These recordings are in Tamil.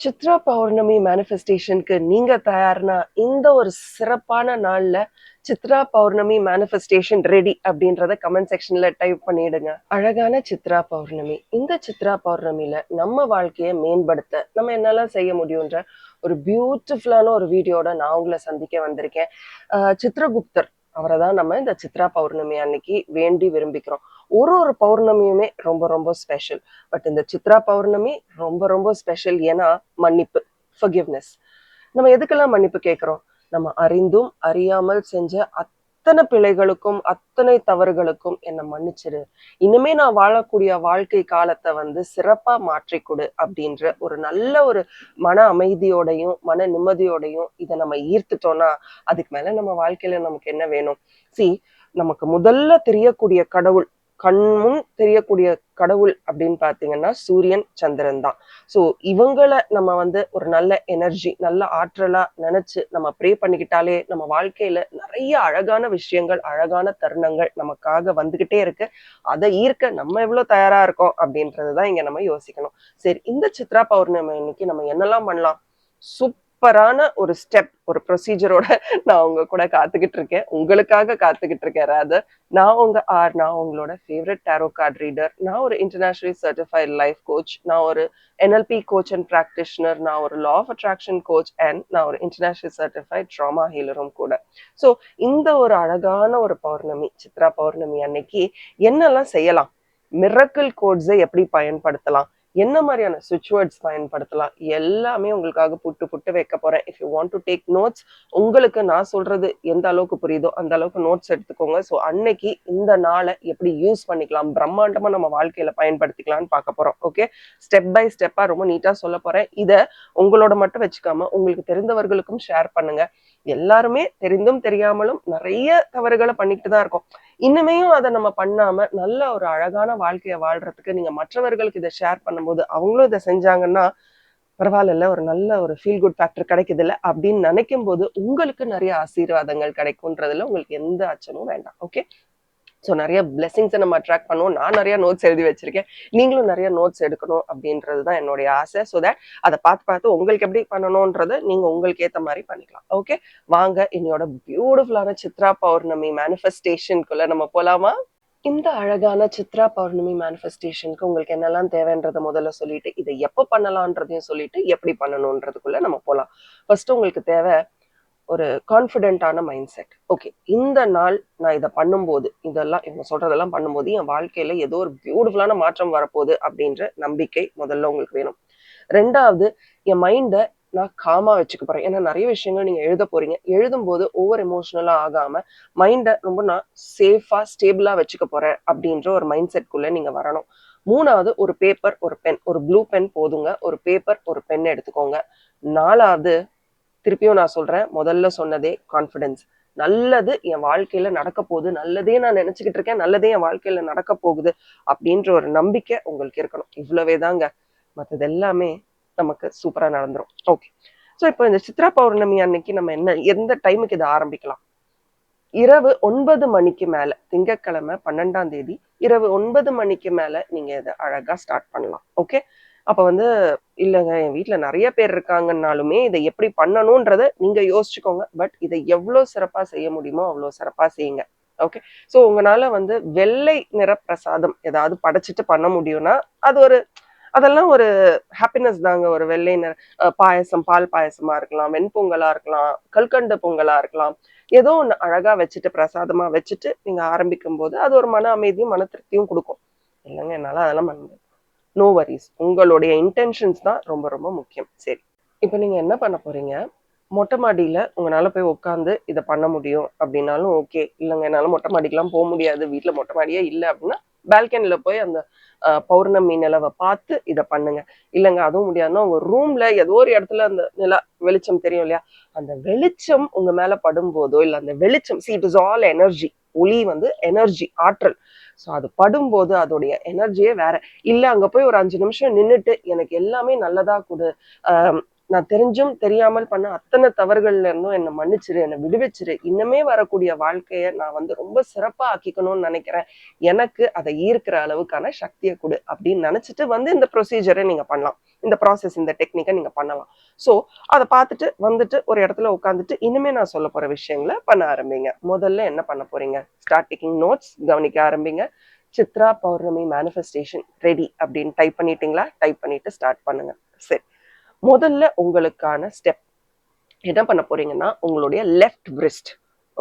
சித்ரா பௌர்ணமி மேனிஃபெஸ்டேஷனுக்கு நீங்க தயார்னா இந்த ஒரு சிறப்பான நாள்ல சித்ரா பௌர்ணமி மேனிஃபெஸ்டேஷன் ரெடி அப்படின்றத கமெண்ட் செக்ஷன்ல டைப் பண்ணிடுங்க. அழகான சித்ரா பௌர்ணமி. இந்த சித்ரா பௌர்ணமியில நம்ம வாழ்க்கையை மேம்படுத்த நம்ம என்னெல்லாம் செய்ய முடியுன்ற ஒரு பியூட்டிஃபுல்லான ஒரு வீடியோட நான் உங்களை சந்திக்க வந்திருக்கேன். சித்ரகுப்தர் அவரை தான் நம்ம இந்த சித்ரா பௌர்ணமி அன்னைக்கு வேண்டி விரும்பிக்கிறோம். ஒரு ஒரு பௌர்ணமியுமே ரொம்ப ரொம்ப ஸ்பெஷல். பட் இந்த சித்ரா பௌர்ணமி ரொம்ப ரொம்ப ஸ்பெஷல். ஏன்னா மன்னிப்பு, ஃபர்கிவ்னஸ். நம்ம எதுக்கெல்லாம் மன்னிப்பு கேட்கிறோம்? நம்ம அறிந்தும் அறியாமல் செஞ்ச அத்தனை பிழைகளுக்கும் அத்தனை தவறுகளுக்கும் என்னை மன்னிச்சிரு, இனிமே நான் வாழக்கூடிய வாழ்க்கை காலத்தை சிறப்பா மாற்றி கொடு அப்படின்ற ஒரு நல்ல ஒரு மன அமைதியோடையும் மன நிம்மதியோடையும் இதை நம்ம ஈர்த்துட்டோம்னா அதுக்கு மேல நம்ம வாழ்க்கையில நமக்கு என்ன வேணும்? நமக்கு முதல்ல தெரியக்கூடிய கடவுள், கண் முன் தெரியக்கூடிய கடவுள் அப்படின்னு பாத்தீங்கன்னா சூரியன், சந்திரன் தான். ஸோ இவங்களை நம்ம ஒரு நல்ல எனர்ஜி, நல்ல ஆற்றலா நினைச்சு நம்ம ப்ரே பண்ணிக்கிட்டாலே நம்ம வாழ்க்கையில நிறைய அழகான விஷயங்கள், அழகான தருணங்கள் நமக்காக வந்துகிட்டே இருக்கு. அதை ஈர்க்க நம்ம எவ்வளவு தயாரா இருக்கோம் அப்படின்றதுதான் இங்க நம்ம யோசிக்கணும். சரி, இந்த சித்ரா பௌர்ணமி இன்னைக்கு நம்ம என்னெல்லாம் பண்ணலாம்? சூப்பரான ஒரு ஸ்டெப், ஒரு ப்ரொசீஜரோட நான் உங்க கூட காத்துக்கிட்டு இருக்கேன், உங்களுக்காக காத்துக்கிட்டு இருக்கேன். ராதர், நான் உங்களோட ஃபேவரட் டேரோ கார்ட் ரீடர். நான் ஒரு இன்டர்நேஷனலி சர்டிஃபைட் லைஃப் கோச். நான் ஒரு NLP கோச் அண்ட் ப்ராக்டிஷனர். நான் ஒரு law of attraction coach and நான் ஒரு இன்டர்நேஷனல் சர்டிஃபைட் ட்ராமா ஹீலரும் கூட. ஸோ இந்த ஒரு அழகான ஒரு பௌர்ணமி, சித்ரா பௌர்ணமி அன்னைக்கு என்னெல்லாம் செய்யலாம்? மிரக்கிள் கோட்ஸை எப்படி பயன்படுத்தலாம்? என்ன மாதிரியான சுவிட்ச் வேர்ட்ஸ் பயன்படுத்தலாம்? எல்லாமே உங்களுக்காக புட்டு புட்டு வைக்க போறேன். If you want to take notes, உங்களுக்கு நான் சொல்றது எந்த அளவுக்கு புரியுதோ அந்த அளவுக்கு நோட்ஸ் எடுத்துக்கோங்க. ஸோ அன்னைக்கு இந்த நாளை எப்படி யூஸ் பண்ணிக்கலாம், பிரம்மாண்டமா நம்ம வாழ்க்கையில பயன்படுத்திக்கலாம்னு பார்க்க போறோம். ஓகே, ஸ்டெப் பை ஸ்டெப்பா ரொம்ப நீட்டா சொல்ல போறேன். இதை உங்களோட மட்டும் வச்சுக்காம உங்களுக்கு தெரிந்தவர்களுக்கும் ஷேர் பண்ணுங்க. எல்லாருமே தெரிந்தும் தெரியாமலும் நிறைய தவறுகளை பண்ணிட்டு தான் இருக்கோம். இன்னுமேயும் அதை நம்ம பண்ணாம நல்ல ஒரு அழகான வாழ்க்கையை வாழ்றதுக்கு நீங்க மற்றவர்களுக்கு இதை ஷேர் பண்ணும்போது அவங்களும் இதை செஞ்சாங்கன்னா பரவாயில்ல, ஒரு நல்ல ஒரு ஃபீல் குட் ஃபேக்டர் கிடைக்குது இல்லை அப்படின்னு நினைக்கும் போது உங்களுக்கு நிறைய ஆசீர்வாதங்கள் கிடைக்கும்ன்றதுல உங்களுக்கு எந்த அச்சமும் வேண்டாம். ஓகே, ஸோ நிறைய பிளெஸிங்ஸை நம்ம அட்ராக்ட் பண்ணுவோம். நான் நிறைய நோட்ஸ் எழுதி வச்சிருக்கேன், நீங்களும் நிறைய நோட்ஸ் எடுக்கணும் அப்படின்றது தான் என்னுடைய ஆசை. ஸோ தட் அதை பார்த்து உங்களுக்கு எப்படி பண்ணணும்ன்றதை நீங்க உங்களுக்கு ஏற்ற மாதிரி பண்ணிக்கலாம். ஓகே, வாங்க என்னோட பியூட்டிஃபுல்லான சித்ரா பௌர்ணமி மேனிஃபெஸ்டேஷனுக்குள்ள நம்ம போலாமா? இந்த அழகான சித்ரா பௌர்ணமி மேனிஃபெஸ்டேஷனுக்கு உங்களுக்கு என்னெல்லாம் தேவைன்றதை முதல்ல சொல்லிட்டு இதை எப்போ பண்ணலான்றதையும் சொல்லிட்டு எப்படி பண்ணணுன்றதுக்குள்ள நம்ம போகலாம். ஃபர்ஸ்ட் உங்களுக்கு தேவை ஒரு கான்ஃபிடென்டான மைண்ட் செட். ஓகே, இந்த நாள் நான் இதை பண்ணும்போது, இதெல்லாம் இவங்க சொல்றதெல்லாம் பண்ணும்போது என் வாழ்க்கையில ஏதோ ஒரு பியூட்டிஃபுல்லான மாற்றம் வரப்போகுது அப்படின்ற நம்பிக்கை முதல்ல உங்களுக்கு வேணும். ரெண்டாவது, என் மைண்டை நான் காமா வச்சுக்க போறேன். ஏன்னா நிறைய விஷயங்கள் நீங்க எழுத போறீங்க. எழுதும்போது ஓவர் எமோஷனலா ஆகாம மைண்டை ரொம்ப நான் சேஃபா ஸ்டேபிளா வச்சுக்க போறேன் அப்படின்ற ஒரு மைண்ட் செட்குள்ள நீங்க வரணும். மூணாவது, ஒரு பேப்பர், ஒரு பென், ஒரு ப்ளூ பென் போதுங்க. ஒரு பேப்பர், ஒரு பென் எடுத்துக்கோங்க. நாலாவது, திருப்பியும் நான் சொல்றேன், முதல்ல சொன்னதே கான்ஃபிடன்ஸ். நல்லது என் வாழ்க்கையில நடக்க போகுது, நல்லதே நான் நினைச்சுக்கிட்டு இருக்கேன், நல்லதே என் வாழ்க்கையில நடக்க போகுது அப்படின்ற ஒரு நம்பிக்கை உங்களுக்கு இருக்கணும். இவ்வளவே தாங்க, மற்றது எல்லாமே நமக்கு சூப்பரா நடந்துரும். ஓகே, ஸோ இப்போ இந்த சித்ரா பௌர்ணமி அன்னைக்கு நம்ம எந்த டைமுக்கு இதை ஆரம்பிக்கலாம்? இரவு 9 மணிக்கு மேல, திங்கட்கிழமை 12ஆம் தேதி இரவு 9 மணிக்கு மேல நீங்க இதை அழகா ஸ்டார்ட் பண்ணலாம். ஓகே, அப்ப இல்லைங்க என் வீட்டுல நிறைய பேர் இருக்காங்கன்னாலுமே இதை எப்படி பண்ணணும்ன்றத நீங்க யோசிச்சுக்கோங்க. பட் இதை எவ்வளவு சிறப்பா செய்ய முடியுமோ அவ்வளவு சிறப்பா செய்யுங்க. ஓகே, ஸோ உங்களால வெள்ளை நிற பிரசாதம் ஏதாவது படைச்சிட்டு பண்ண முடியும்னா அது அதெல்லாம் ஒரு ஹாப்பினஸ் தாங்க. ஒரு வெள்ளை நிற பாயசம், பால் பாயசமா இருக்கலாம், வெண்பொங்கலா இருக்கலாம், கல்கண்டு பொங்கலா இருக்கலாம். ஏதோ ஒன்று அழகா வச்சுட்டு பிரசாதமா வச்சுட்டு நீங்க ஆரம்பிக்கும் போது அது ஒரு மன அமைதியும் மன திருப்தியும் கொடுக்கும். இல்லைங்க என்னால அதெல்லாம் பண்ண முடியாது, நோ வரிஸ். உங்களுடைய இன்டென்ஷன்ஸ் தான் ரொம்ப ரொம்ப முக்கியம். சரி, இப்போ நீங்க என்ன பண்ண போறீங்க? மொட்டை மாடியில உங்களால போய் உட்காந்து இதை பண்ண முடியும் அப்படின்னாலும் ஓகே. இல்லைங்க என்னால மொட்டை மாடிக்கெல்லாம் போக முடியாது, வீட்டுல மொட்டை மாடியே இல்லை அப்படின்னா பால்கனில போய் அந்த பௌர்ணமி நிலவை பார்த்து இதை பண்ணுங்க. இல்லைங்க அதுவும் முடியாதுன்னா உங்க ரூம்ல ஏதோ ஒரு இடத்துல அந்த வெளிச்சம் தெரியும் இல்லையா, அந்த வெளிச்சம் உங்க மேல படும்போதோ இல்ல அந்த வெளிச்சம், இட் இஸ் ஆல் எனர்ஜி. ஒளி எனர்ஜி, ஆற்றல். ஸோ அது படும்போது அதோடைய எனர்ஜியே வேற. இல்ல அங்க போய் ஒரு 5 நிமிஷம் நின்றுட்டு எனக்கு எல்லாமே நல்லதா கொடு, நான் தெரிஞ்சும் தெரியாமல் பண்ண அத்தனை தவறுகள்ல இருந்தும் என்னை மன்னிச்சிரு, என்னை விடுவிச்சிரு. இன்னமே வரக்கூடிய வாழ்க்கைய நான் வந்து ரொம்ப சிறப்பா ஆக்கிக்கணும்னு நினைக்கிறேன். எனக்கு அதை ஈர்க்கிற அளவுக்கான சக்தியை கொடு அப்படின்னு நினைச்சிட்டு வந்து இந்த ப்ரொசீஜரை நீங்க பண்ணலாம். இந்த ப்ராசஸ், இந்த டெக்னிக்கை நீங்க பண்ணலாம். ஸோ அதை பார்த்துட்டு வந்துட்டு ஒரு இடத்துல உட்காந்துட்டு இனிமே நான் சொல்ல போற விஷயங்களை பண்ண ஆரம்பிங்க. முதல்ல என்ன பண்ண போறீங்க? ஸ்டார்ட் டேக்கிங் நோட்ஸ், கவனிக்க ஆரம்பிங்க. சித்ரா பௌர்ணமி மேனிஃபெஸ்டேஷன் ரெடி அப்படின்னு டைப் பண்ணிட்டீங்களா? டைப் பண்ணிட்டு ஸ்டார்ட் பண்ணுங்க. சரி, முதல்ல உங்களுக்கான ஸ்டெப் என்ன பண்ண போறீங்கன்னா, உங்களுடைய லெஃப்ட் wrist.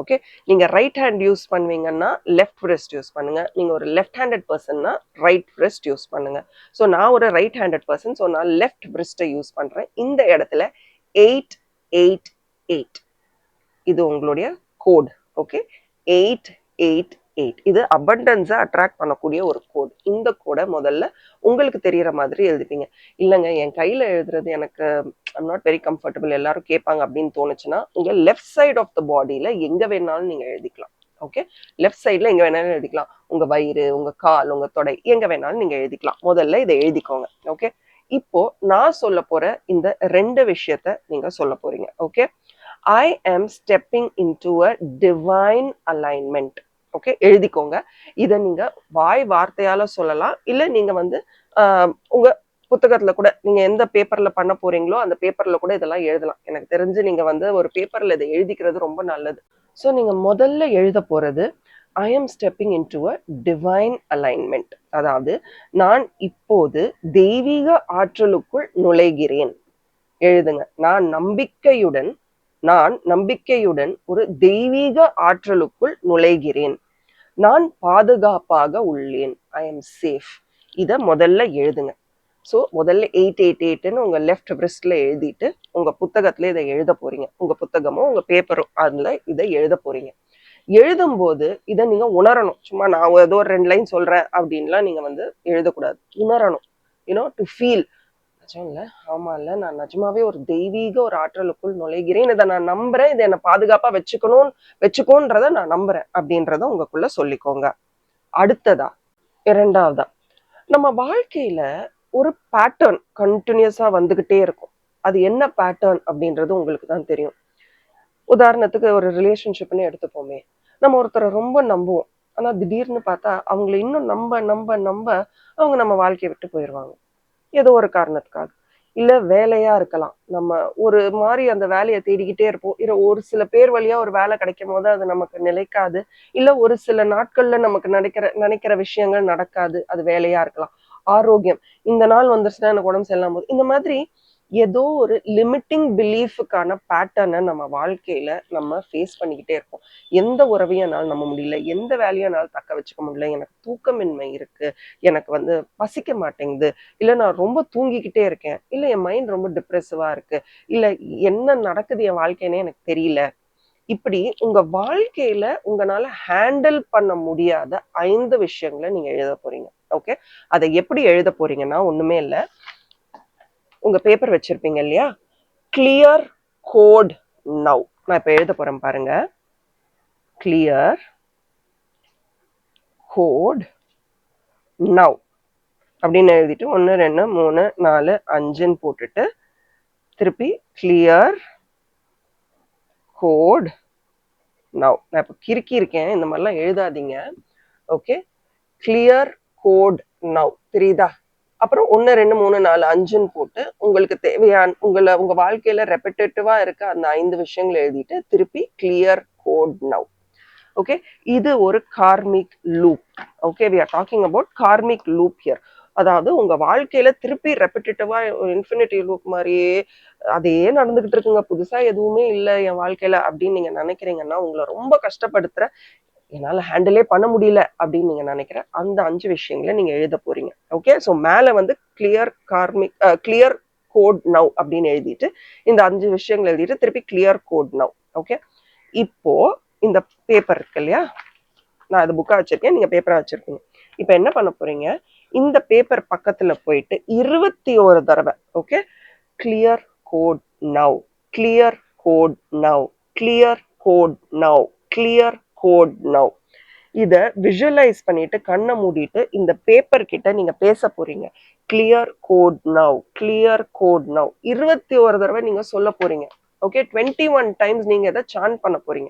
ஓகே, நீங்க ரைட் ஹேண்ட் யூஸ் பண்ணுவீங்கன்னா லெஃப்ட் wrist யூஸ் பண்ணுங்க. நீங்க ஒரு லெஃப்ட் ஹேண்டட் பர்சன்னா ரைட் wrist யூஸ் பண்ணுங்க. ஸோ நான் ஒரு ரைட் ஹேண்டட் பர்சன், ஸோ நான் லெஃப்ட் wrist-ஐ யூஸ் பண்றேன். இந்த இடத்துல 888 இது உங்களுடைய கோட். ஓகே, 888 இது அபண்டன்ஸை அட்ராக்ட் பண்ணக்கூடிய ஒரு கோட். இந்த கோடை முதல்ல உங்களுக்கு தெரியற மாதிரி எழுதிப்பீங்க. இல்லைங்க, என் கையில எழுதுறது எனக்கு ஐம் நாட் வெரி கம்ஃபர்டபுள், எல்லாரும் கேட்பாங்க அப்படின்னு தோணுச்சுன்னா உங்க லெஃப்ட் சைட் ஆஃப் த பாடியில எங்க வேணாலும் நீங்க எழுதிக்கலாம். ஓகே, லெஃப்ட் சைட்ல எங்க வேணாலும் எழுதிக்கலாம். உங்க வயிறு, உங்க கால், உங்க தொடை, எங்க வேணாலும் நீங்க எழுதிக்கலாம். முதல்ல இதை எழுதிக்கோங்க. ஓகே, இப்போ நான் சொல்ல போற இந்த 2 விஷயத்த நீங்க சொல்ல போறீங்க. Okay, I am stepping into a divine alignment. Okay, எழுதிக்கோங்க. இதை நீங்க வாய் வார்த்தையால சொல்லலாம், இல்ல நீங்க வந்து உங்க புத்தகத்துல கூட நீங்க எந்த பேப்பர்ல பண்ண போறீங்களோ அந்த பேப்பர்ல கூட இதெல்லாம் எழுதலாம். எனக்கு தெரிஞ்சு நீங்க வந்து ஒரு பேப்பர்ல இதை எழுதிக்கிறது ரொம்ப நல்லது. ஸோ நீங்க முதல்ல எழுத போறது I am stepping into a divine alignment. அதாவது நான் இப்போது தெய்வீக ஆற்றலுக்குள் நுழைகிறேன். எழுதுங்க. நான் நம்பிக்கையுடன் ஒரு தெய்வீக ஆற்றலுக்குள் நுழைகிறேன். நான் பாதுகாப்பாக உள்ளேன். I am safe. இதை முதல்ல எழுதுங்க. ஸோ முதல்ல 888ன்னு உங்க லெஃப்ட் wristல எழுதிட்டு உங்க புத்தகத்துல இதை எழுத போறீங்க. உங்க புத்தகமோ உங்க பேப்பரோ அதுல இதை எழுத போறீங்க. எழுதும்போது இதை நீங்க உணரணும். சும்மா நான் ஏதோ ஒரு 2 லைன் சொல்றேன் அப்படின்லாம் நீங்க வந்து எழுதக்கூடாது. உணரணும். To feel. நிஜம் இல்ல, ஆமா இல்ல, நான் நிஜமாவே ஒரு தெய்வீக ஒரு ஆற்றலுக்குள் நுழைகிறேன். இதை நான் நம்புறேன். இதை என்ன பாதுகாப்பா வச்சுக்கோன்றத நான் நம்புறேன் அப்படின்றத உங்களுக்குள்ள சொல்லிக்கோங்க. அடுத்ததா, 2வதா, நம்ம வாழ்க்கையில ஒரு பேட்டர்ன் கண்டினியூஸா வந்துகிட்டே இருக்கும். அது என்ன பேட்டர்ன் அப்படின்றது உங்களுக்கு தான் தெரியும். உதாரணத்துக்கு ஒரு ரிலேஷன்ஷிப்னு எடுத்துப்போமே. நம்ம ஒருத்தரை ரொம்ப நம்புவோம். ஆனா திடீர்னு பார்த்தா அவங்களை இன்னும் நம்ப நம்ப நம்ப அவங்க நம்ம வாழ்க்கையை விட்டு போயிடுவாங்க. ஏதோ ஒரு காரணத்துக்காக. இல்ல வேலையா இருக்கலாம். நம்ம ஒரு மாதிரி அந்த வேலையை தேடிக்கிட்டே இருப்போம். ஒரு சில பேர் வழியா ஒரு வேலை கிடைக்கும் போது அது நமக்கு நிலைக்காது. இல்ல ஒரு சில நாட்கள்ல நமக்கு நினைக்கிற விஷயங்கள் நடக்காது. அது வேலையா இருக்கலாம். ஆரோக்கியம், இந்த நாள் வந்துருச்சுன்னா எனக்கு உடம்பு சரியில்லாம போகுது. இந்த மாதிரி ஏதோ ஒரு லிமிட்டிங் பிலீஃபுக்கான பேட்டர்னை நம்ம வாழ்க்கையில நம்ம ஃபேஸ் பண்ணிக்கிட்டே இருப்போம். எந்த உறவையனாலும் நம்ப முடியல, எந்த வேலையானாலும் தக்க வச்சுக்க முடியல, எனக்கு தூக்கமின்மை இருக்கு, எனக்கு வந்து பசிக்க மாட்டேங்குது, இல்ல நான் ரொம்ப தூங்கிக்கிட்டே இருக்கேன், இல்ல என் மைண்ட் ரொம்ப டிப்ரெசிவா இருக்கு, இல்ல என்ன நடக்குது என் வாழ்க்கைன்னே எனக்கு தெரியல. இப்படி உங்க வாழ்க்கையில உங்களால ஹேண்டில் பண்ண முடியாத 5 விஷயங்களை நீங்க எழுத போறீங்க. ஓகே, அதை எப்படி எழுத போறீங்கன்னா ஒண்ணுமே இல்லை. உங்க பேப்பர் வச்சிருப்பீங்க இல்லையா? Clear code now. நான் இப்ப எழுத போறேன் பாருங்க. கிளியர் கோட் நவ் அப்படின்னு எழுதிட்டு 1 2 3 4 5ன்னு போட்டுட்டு திருப்பி கிளியர் கோட் நவ். நான் இப்ப கிறுக்கி இருக்கேன், இந்த மாதிரிலாம் எழுதாதீங்க. Okay, clear code now. தெரியுதா? அப்புறம் 1 2 3 4 5ன்னு போட்டு உங்களுக்கு தேவையான உங்க வாழ்க்கையில ரெப்பிட்டேட்டிவா இருக்க அந்த 5 விஷயங்களை எழுதிட்டு திருப்பி கிளியர் கோட் நவ். ஓகே, இது ஒரு karmic loop. Okay, we are talking about karmic loop here. அதாவது உங்க வாழ்க்கையில திருப்பி ரெப்பிட்டேட்டிவா இன்ஃபினிட்டி லூப் மாதிரியே அதே நடந்துகிட்டு இருக்குங்க, புதுசா எதுவுமே இல்லை என் வாழ்க்கையில அப்படின்னு நீங்க நினைக்கிறீங்கன்னா உங்களை ரொம்ப கஷ்டப்படுத்துற, என்னால ஹேண்டிலே பண்ண முடியல அப்படின்னு நீங்க நினைக்கிற அந்த 5 விஷயங்களை நீங்க எழுத போறீங்க. ஓகே, ஸோ மேல வந்து கிளியர் கோட் நவ் அப்படின்னு எழுதிட்டு இந்த 5 விஷயங்கள் எழுதிட்டு திருப்பி கிளியர் கோட் நவ். ஓகே, இப்போ இந்த பேப்பர் இருக்கு இல்லையா, நான் அது புக்கா வச்சிருக்கேன், நீங்க பேப்பரா வச்சிருக்கீங்க. இப்ப என்ன பண்ண போறீங்க, இந்த பேப்பர் பக்கத்துல போயிட்டு 21 தடவை okay clear code now, clear code now, clear code now, clear code now. இத விஷுவலைஸ் பண்ணிட்டு கண்ணை மூடிட்டு இந்த பேப்பர் கிட்ட நீங்க பேச போறீங்க. Clear code now, clear code now. 21 தடவை நீங்க சொல்ல போறீங்க. ஓகே, 21 டைம்ஸ் நீங்க இதை சான் பண்ண போறீங்க.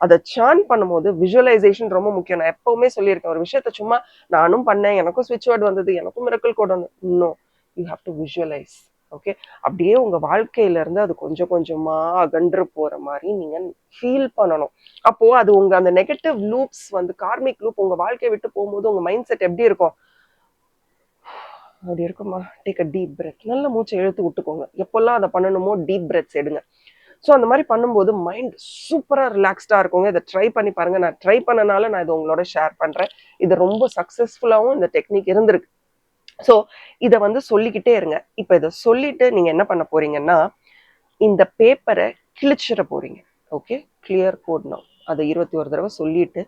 அதை சான் பண்ணும்போது விஜுவலைசேஷன் ரொம்ப முக்கியம். நான் எப்பவுமே சொல்லியிருக்கேன், ஒரு விஷயத்த சும்மா நானும் பண்ணேன், எனக்கும் ஸ்விட்ச் வேர்டு வந்தது, எனக்கும் மிரக்கல் கோட் வந்தது. No, you have to visualise. Okay, அப்படியே உங்க வாழ்க்கையில இருந்து அது கொஞ்சம் கொஞ்சமா அகன்று போற மாதிரி நீங்க ஃபீல் பண்ணணும். அப்போ அது உங்க அந்த நெகட்டிவ் லூப்ஸ் வந்து கார்மிக் லூப் உங்க வாழ்க்கையை விட்டு போகும்போது உங்க மைண்ட் செட் எப்படி இருக்கும்? அப்படி இருக்குமா? Take a deep breadth. நல்ல மூச்சை இழுத்து விட்டுக்கோங்க. எப்பெல்லாம் அதை பண்ணணுமோ டீப் பிரெத்ஸ் எடுங்க. ஸோ அந்த மாதிரி பண்ணும்போது மைண்ட் சூப்பராக ரிலாக்ஸ்டாக இருக்குங்க. இதை ட்ரை பண்ணி பாருங்க. நான் ட்ரை பண்ணனால நான் இதை உங்களோட ஷேர் பண்றேன். இது ரொம்ப சக்ஸஸ்ஃபுல்லாகவும் இந்த டெக்னிக் இருந்திருக்கு. ஸோ இதை வந்து சொல்லிக்கிட்டே இருங்க. இப்போ இதை சொல்லிட்டு நீங்க என்ன பண்ண போறீங்கன்னா, இந்த பேப்பரை கிழிச்சிட போறீங்க. Okay, clear code now. அதை 21 தடவை சொல்லிட்டு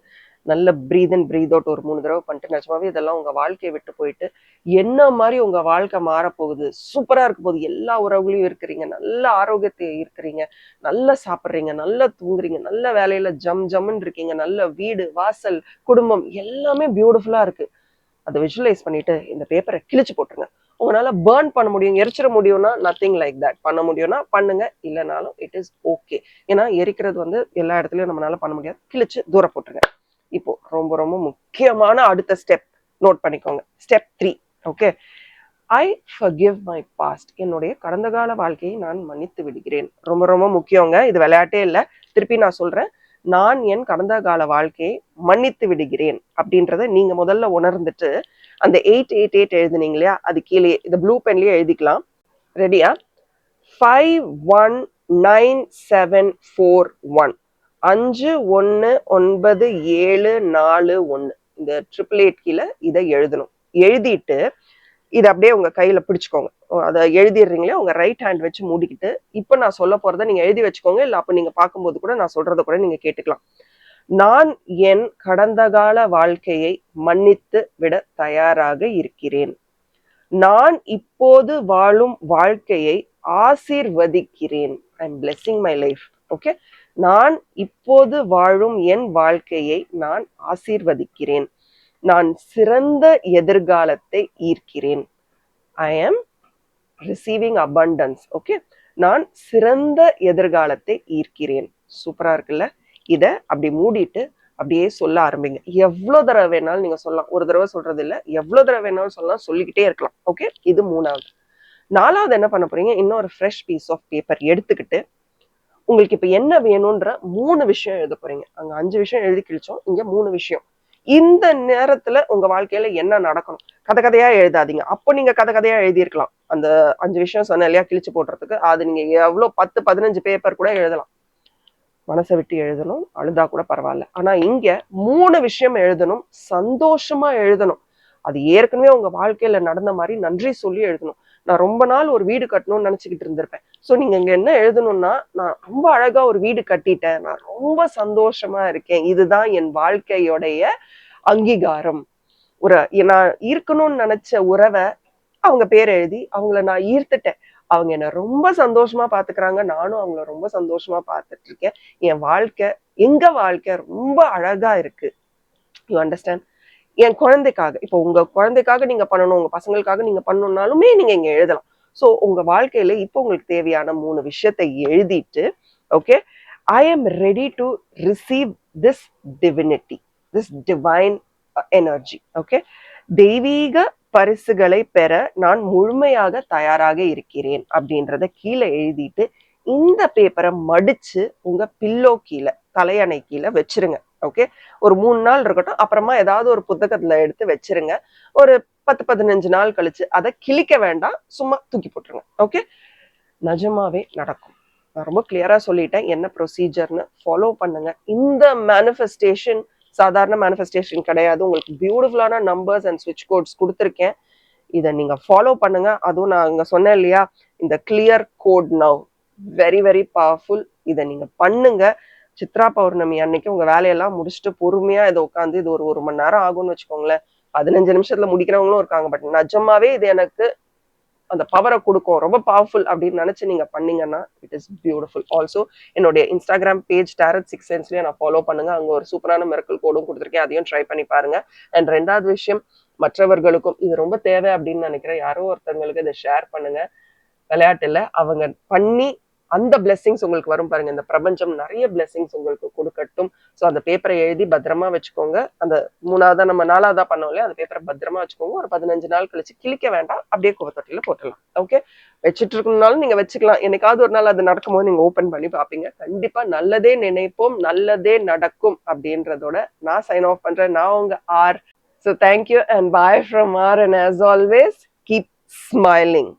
நல்ல பிரீத் இன் பிரீத் அவுட் ஒரு 3 தடவை பண்ணிட்டு, நிஜமாவே இதெல்லாம் உங்க வாழ்க்கையை விட்டு போயிட்டு என்ன மாதிரி உங்க வாழ்க்கை மாறப்போகுது, சூப்பரா இருக்க போகுது. எல்லா உறவுகளையும் இருக்கிறீங்க, நல்ல ஆரோக்கியத்தை இருக்கிறீங்க, நல்லா சாப்பிட்றீங்க, நல்லா தூங்குறீங்க, நல்ல வேலையில ஜம்முன்னு இருக்கீங்க, நல்ல வீடு வாசல் குடும்பம் எல்லாமே பியூட்டிஃபுல்லா இருக்கு. அதை விஷுவலைஸ் பண்ணிட்டு இந்த பேப்பரை கிழிச்சு போட்டுருங்க. உங்களால பேர்ன் பண்ண முடியும், எரிச்சிட முடியும்னா நத்திங் லைக் தட். பண்ண முடியும்னா பண்ணுங்க, இல்லைனாலும் இட் இஸ் ஓகே. ஏன்னா எரிக்கிறது வந்து எல்லா இடத்துலயும் நம்மளால பண்ண முடியாது. கிழிச்சு தூர போட்டுருங்க. இப்போ ரொம்ப ரொம்ப முக்கியமான அடுத்த ஸ்டெப் நோட் பண்ணிக்கோங்க. Step 3. Okay, I forgive my past. என்னுடைய கடந்த கால வாழ்க்கையை நான் மன்னித்து விடுகிறேன். ரொம்ப ரொம்ப முக்கியங்க. இது விளையாட்டே இல்லை. திருப்பி நான் சொல்றேன், நான் என் கடந்த கால வாழ்க்கையை மன்னித்து விடுகிறேன் அப்படின்றத நீங்க முதல்ல உணர்ந்துட்டு அந்த 888 எழுதுனீங்க இல்லையா, அது கீழே இந்த ப்ளூ பென்லயே எழுதிக்கலாம். ரெடியா? 519741. 519741. இந்த 888 கீழே இதை எழுதணும். எழுதிட்டு இதை அப்படியே உங்க கையில பிடிச்சுக்கோங்க. அதை எழுதிடுறீங்களே, உங்க ரைட் ஹேண்ட் வச்சு மூடிக்கிட்டு இப்ப நான் சொல்ல போறதை நீங்க எழுதி வச்சுக்கோங்க. இல்ல அப்ப நீங்க பார்க்கும்போது கூட நான் சொல்றதை கூட நீங்க கேட்டுக்கலாம். நான் என் கடந்த கால வாழ்க்கையை மன்னித்து விட தயாராக இருக்கிறேன். நான் இப்போது வாழும் வாழ்க்கையை ஆசீர்வதிக்கிறேன். I am blessing my life. Okay, நான் இப்போது வாழும் என் வாழ்க்கையை நான் ஆசீர்வதிக்கிறேன். நான் சிறந்த எதிர்காலத்தை ஈர்க்கிறேன். I am receiving abundance. Okay, நான் சிறந்த எதிர்காலத்தை ஈர்க்கிறேன். சூப்பரா இருக்குல்ல? இதை அப்படி மூடிட்டு அப்படியே சொல்ல ஆரம்பிங்க. எவ்வளவு தடவை வேணாலும் நீங்க சொல்லலாம். ஒரு தடவை சொல்றது இல்லை, எவ்வளவு தடவை வேணாலும் சொல்லலாம், சொல்லிக்கிட்டே இருக்கலாம். ஓகே, இது 3வது. 4வது என்ன பண்ண போறீங்க? இன்னொரு ஃப்ரெஷ் பீஸ் ஆஃப் பேப்பர் எடுத்துக்கிட்டு உங்களுக்கு இப்ப என்ன வேணும்ன்ற 3 விஷயம் எழுத போறீங்க. அங்க 5 விஷயம் எழுதி கிழிச்சோம், இங்க 3 விஷயம். இந்த நேரத்துல உங்க வாழ்க்கையில என்ன நடக்கணும்? கதை கதையா எழுதாதீங்க. அப்போ நீங்க கதை கதையா எழுதியிருக்கலாம். அந்த 5 விஷயம் சொன்ன இல்லையா கிழிச்சு போடுறதுக்கு, அது நீங்க எவ்வளவு 10-15 பேப்பர் கூட எழுதலாம். மனசை விட்டு எழுதணும், அழுதா கூட பரவாயில்ல. ஆனா இங்க 3 விஷயம் எழுதணும், சந்தோஷமா எழுதணும். அது ஏற்கனவே உங்க வாழ்க்கையில நடந்த மாதிரி நன்றி சொல்லி எழுதணும். நான் ரொம்ப நாள் ஒரு வீடு கட்டணும்னு நினைச்சுக்கிட்டு இருந்திருப்பேன். சோ நீங்க இங்க என்ன எழுதணும்னா, நான் ரொம்ப அழகா ஒரு வீடு கட்டிட்டேன், நான் ரொம்ப சந்தோஷமா இருக்கேன், இதுதான் என் வாழ்க்கையோடைய அங்கீகாரம். நான் இருக்கணும்னு நினைச்ச உறவை அவங்க பேர் எழுதி அவங்கள நான் ஈர்த்துட்டேன். அவங்க என்ன ரொம்ப சந்தோஷமா பாத்துக்கிறாங்க, நானும் அவங்கள ரொம்ப சந்தோஷமா பார்த்துட்டு இருக்கேன். என் வாழ்க்கை, எங்க வாழ்க்கை ரொம்ப அழகா இருக்கு. You understand? என் குழந்தைக்காக, இப்போ உங்க குழந்தைக்காக நீங்க பண்ணணும், உங்க பசங்களுக்காக நீங்க பண்ணணும்னாலுமே நீங்க இங்க எழுதலாம். சோ உங்க வாழ்க்கையில இப்போ உங்களுக்கு தேவையான 3 விஷயத்தை எழுதிட்டு, okay, I am ready to receive this divinity, this divine energy. Okay, தெய்வீக பரிசுகளை பெற நான் முழுமையாக தயாராக இருக்கிறேன் அப்படின்றத கீழே எழுதிட்டு இந்த பேப்பரை மடிச்சு உங்க பில்லோ கீழே, தலையணை கீழே வச்சிருங்க. ஓகே, ஒரு 3 நாள் இருக்கட்டும். அப்புறமா ஏதாவது ஒரு புத்தகத்துல எடுத்து வச்சிருங்க. ஒரு 10-15 நாள் கழிச்சு அதை கிழிக்க வேண்டாம், சும்மா தூக்கி போட்டுருங்க. ஓகே, நிஜமாவே நடக்கும். நான் ரொம்ப கிளியரா சொல்லிட்டேன் என்ன ப்ரொசீஜர்னு. ஃபாலோ பண்ணுங்க. இந்த மேனிஃபெஸ்டேஷன் சாதாரண மேனிஃபெஸ்டேஷன் கிடையாது. உங்களுக்கு பியூட்டிஃபுல்லான நம்பர்ஸ் அண்ட் ஸ்விட்ச் கோட்ஸ் கொடுத்துருக்கேன். இதை நீங்க ஃபாலோ பண்ணுங்க. அதுவும் நான் இங்க சொன்னேன் இல்லையா, இந்த clear code now very very powerful. இதை நீங்க பண்ணுங்க. சித்ரா பௌர்ணமி அன்னைக்கு உங்க வேலையெல்லாம் முடிச்சுட்டு பொறுமையா இதை உட்காந்து, இது ஒரு 1 மணி நேரம் ஆகும்னு வச்சுக்கோங்களேன். 15 நிமிஷத்துல முடிக்கிறவங்களும் இருக்காங்க. பட் நிஜமாவே இது எனக்கு அந்த பவரை கொடுக்கும், ரொம்ப பவர்ஃபுல் அப்படின்னு நினைச்சு நீங்க பண்ணீங்கன்னா இட் இஸ் பியூட்டிஃபுல். ஆல்சோ என்னுடைய இன்ஸ்டாகிராம் பேஜ் டாரட் 6 சென்ஸ்லயே நான் ஃபாலோ பண்ணுங்க. அங்க ஒரு சூப்பரான மிரக்கல் கோடும் கொடுத்துருக்கேன், அதையும் ட்ரை பண்ணி பாருங்க. அண்ட் 2வது விஷயம், மற்றவர்களுக்கும் இது ரொம்ப தேவை அப்படின்னு நினைக்கிறேன். யாரோ ஒருத்தவங்களுக்கு இதை ஷேர் பண்ணுங்க. விளையாட்டு இல்ல, அவங்க பண்ணி அந்த பிளெஸிங்ஸ் உங்களுக்கு வரும் பாருங்க. இந்த பிரபஞ்சம் நிறைய பிளெஸிங்ஸ் உங்களுக்கு கொடுக்கட்டும். ஸோ அந்த பேப்பரை எழுதி பத்திரமா வச்சுக்கோங்க. அந்த 3ஆவதா நம்ம 4ஆவதா பண்ணோம் இல்லையா, அந்த பேப்பரை பத்திரமா வச்சுக்கோங்க. ஒரு 15 நாள் கழிச்சு கிழிக்க வேண்டாம், அப்படியே குப்பத்தொட்டியில போட்டுடலாம். ஓகே, வச்சுட்டு இருக்கணும்னாலும் நீங்க வச்சுக்கலாம். என்னைக்காவது ஒரு நாள் அது நடக்கும்போது நீங்க ஓபன் பண்ணி பார்ப்பீங்க. கண்டிப்பா நல்லதே நினைப்போம், நல்லதே நடக்கும் அப்படின்றதோட நான் சைன் ஆஃப் பண்றேன். நான் உங்க R. So thank you and bye from R, and as always keep smiling.